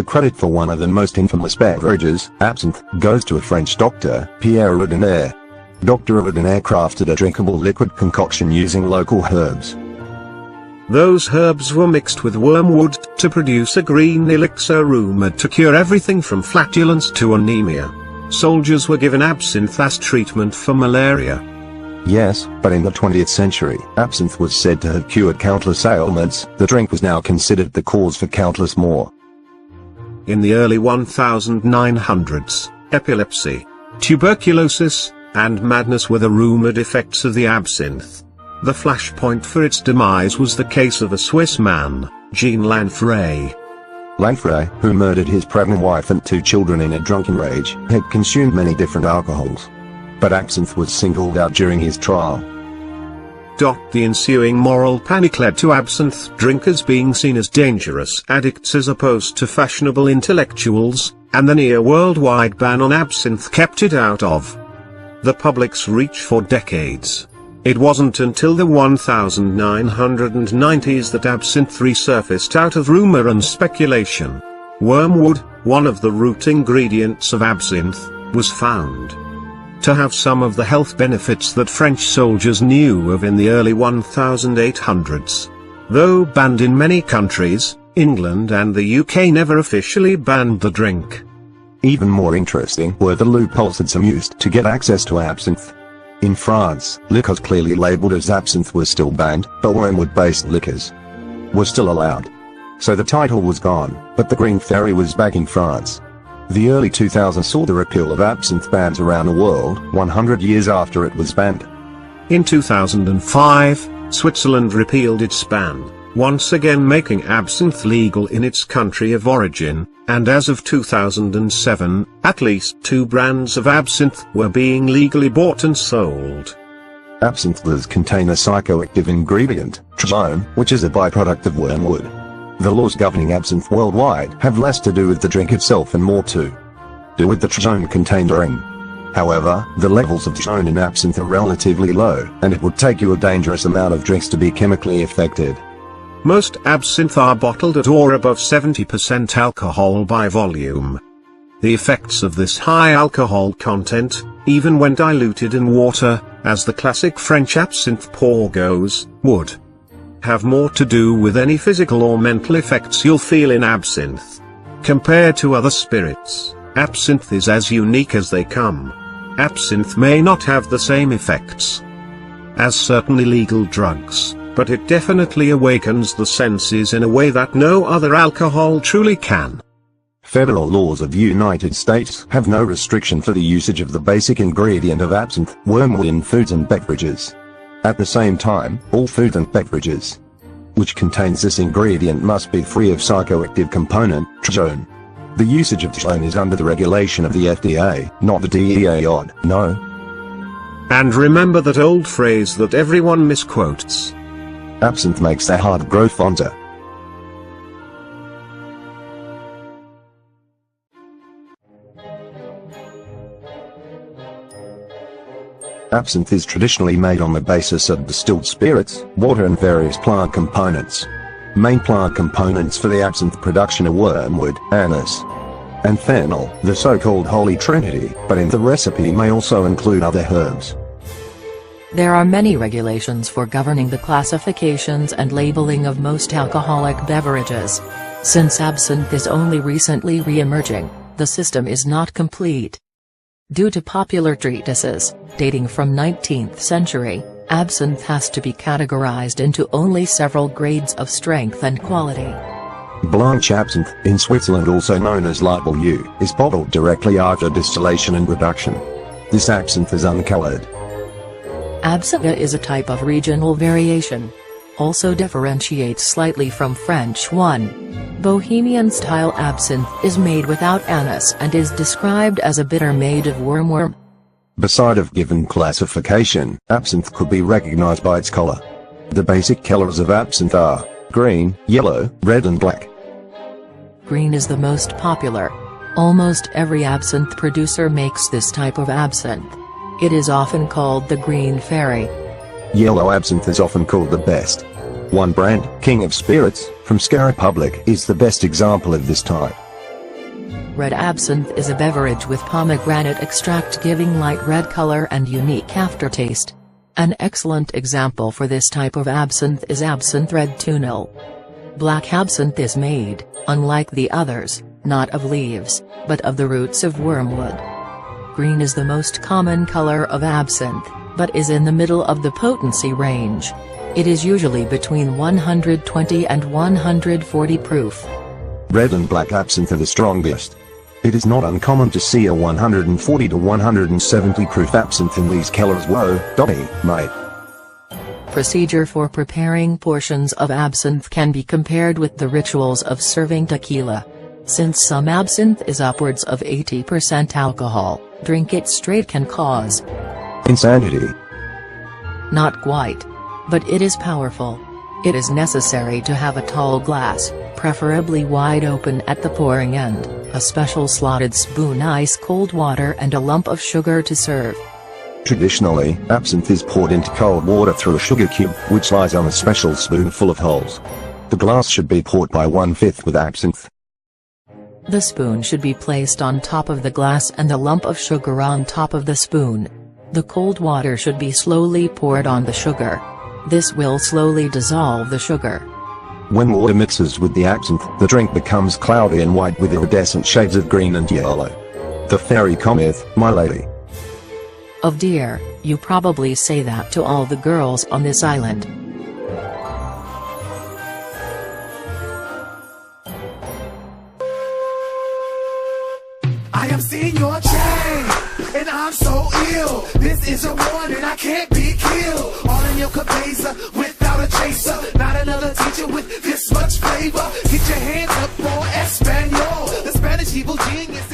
The credit for one of the most infamous beverages, absinthe, goes to a French doctor, Pierre Ordinaire. Dr. Ordinaire crafted a drinkable liquid concoction using local herbs. Those herbs were mixed with wormwood to produce a green elixir rumored to cure everything from flatulence to anemia. Soldiers were given absinthe as treatment for malaria. Yes, but in the 20th century, absinthe was said to have cured countless ailments. The drink was now considered the cause for countless more. In the early 1900s, epilepsy, tuberculosis, and madness were the rumored effects of the absinthe. The flashpoint for its demise was the case of a Swiss man, Jean Lanfray. Lanfray, who murdered his pregnant wife and 2 children in a drunken rage, had consumed many different alcohols. But absinthe was singled out during his trial. The ensuing moral panic led to absinthe drinkers being seen as dangerous addicts as opposed to fashionable intellectuals, and the near worldwide ban on absinthe kept it out of the public's reach for decades. It wasn't until the 1990s that absinthe resurfaced out of rumor and speculation. Wormwood, one of the root ingredients of absinthe, was found to have some of the health benefits that French soldiers knew of in the early 1800s. Though banned in many countries, England and the UK never officially banned the drink. Even more interesting were the loopholes that some used to get access to absinthe. In France, liquors clearly labeled as absinthe was still banned, but wormwood-based liquors were still allowed. So the title was gone, but the Green Fairy was back in France. The early 2000s saw the repeal of absinthe bans around the world, 100 years after it was banned. In 2005, Switzerland repealed its ban, once again making absinthe legal in its country of origin, and as of 2007, at least 2 brands of absinthe were being legally bought and sold. Absinthe does contain a psychoactive ingredient, trizone, which is a byproduct of wormwood. The laws governing absinthe worldwide have less to do with the drink itself and more to do with the trizone contained therein. However, the levels of trizone in absinthe are relatively low, and it would take you a dangerous amount of drinks to be chemically affected. Most absinthe are bottled at or above 70% alcohol by volume. The effects of this high alcohol content, even when diluted in water, as the classic French absinthe pour goes, would have more to do with any physical or mental effects you'll feel in absinthe. Compared to other spirits, absinthe is as unique as they come. Absinthe may not have the same effects as certain illegal drugs, but it definitely awakens the senses in a way that no other alcohol truly can. Federal laws of the United States have no restriction for the usage of the basic ingredient of absinthe, wormwood, in foods and beverages. At the same time, all food and beverages which contains this ingredient must be free of psychoactive component, trizone. The usage of trizone is under the regulation of the FDA, not the DEA. No. And remember that old phrase that everyone misquotes. Absinthe makes the heart grow fonder. Absinthe is traditionally made on the basis of distilled spirits, water and various plant components. Main plant components for the absinthe production are wormwood, anise, and fennel, the so-called Holy Trinity, but in the recipe may also include other herbs. There are many regulations for governing the classifications and labeling of most alcoholic beverages. Since absinthe is only recently re-emerging, the system is not complete. Due to popular treatises, dating from 19th century, absinthe has to be categorized into only several grades of strength and quality. Blanche absinthe, in Switzerland also known as light blue, is bottled directly after distillation and reduction. This absinthe is uncolored. Absinthe is a type of regional variation. Also differentiates slightly from French one. Bohemian-style absinthe is made without anise and is described as a bitter made of wormwood. Beside of given classification, absinthe could be recognized by its color. The basic colors of absinthe are green, yellow, red and black. Green is the most popular. Almost every absinthe producer makes this type of absinthe. It is often called the Green Fairy. Yellow absinthe is often called the best. One brand, King of Spirits, from Czech Republic, is the best example of this type. red absinthe is a beverage with pomegranate extract giving light red color and unique aftertaste. An excellent example for this type of absinthe is absinthe red tunal. Black absinthe is made, unlike the others, not of leaves, but of the roots of wormwood. Green is the most common color of absinthe, but is in the middle of the potency range. It is usually between 120 and 140 proof. Red and black absinthe are the strongest. It is not uncommon to see a 140 to 170 proof absinthe in these colors. Whoa, Donnie, mate. Procedure for preparing portions of absinthe can be compared with the rituals of serving tequila. Since some absinthe is upwards of 80% alcohol, drink it straight can cause insanity. Not quite. But it is powerful. It is necessary to have a tall glass, preferably wide open at the pouring end, a special slotted spoon, ice cold water and a lump of sugar to serve. Traditionally, absinthe is poured into cold water through a sugar cube, which lies on a special spoon full of holes. The glass should be poured by 1/5 with absinthe. The spoon should be placed on top of the glass and the lump of sugar on top of the spoon. The cold water should be slowly poured on the sugar. This will slowly dissolve the sugar. When water mixes with the absinthe, the drink becomes cloudy and white with iridescent shades of green and yellow. The fairy cometh, my lady. Oh dear, you probably say that to all the girls on this island. I am seeing your chain, and I'm so ill. This is a warning, I can't be killed. All in your cabeza, without a chaser. Not another teacher with this much flavor. Get your hands up for Espanol, the Spanish evil genius.